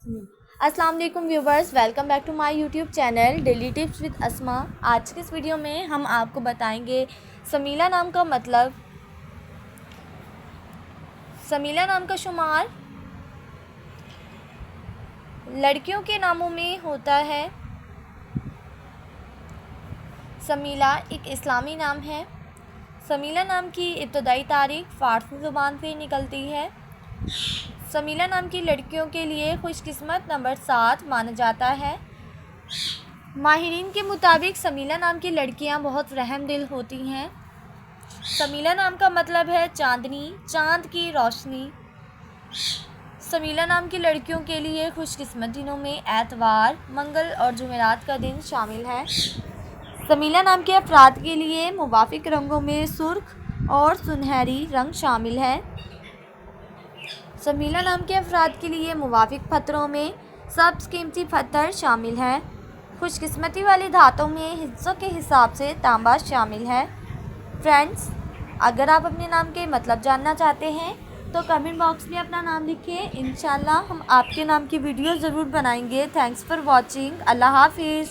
अस्सलाम वालेकुम viewers, welcome back to my YouTube channel daily tips with Asma. आज के इस वीडियो में हम आपको बताएंगे समीला नाम का मतलब। समीला नाम का शुमार लड़कियों के नामों में होता है। समीला एक इस्लामी नाम है। समीला नाम की इब्तदाई तारीख फ़ारसी ज़ुबान से निकलती है। समीला नाम की लड़कियों के लिए खुशकिस्मत नंबर 7 माना जाता है। माहिरीन के मुताबिक समीला नाम की लड़कियां बहुत रहमदिल होती हैं। समीला नाम का मतलब है चांदनी, चांद की रोशनी। समीला नाम की लड़कियों के लिए खुशकिस्मत दिनों में एतवार, मंगल और जुमेरात का दिन शामिल है। समीला नाम के अफराद के लिए मुवाफिक रंगों में सुर्ख और सुनहरी रंग शामिल है। समीला नाम के अफराद के लिए मुवाफिक पत्थरों में सब्ज़ कीमती पत्थर शामिल हैं। खुशकिस्मती वाली धातों में हिस्सों के हिसाब से तांबा शामिल है। फ्रेंड्स, अगर आप अपने नाम के मतलब जानना चाहते हैं तो कमेंट बॉक्स में अपना नाम लिखिए। इंशाल्लाह हम आपके नाम की वीडियो ज़रूर बनाएंगे। Thanks for watching. अल्लाह हाफिज़।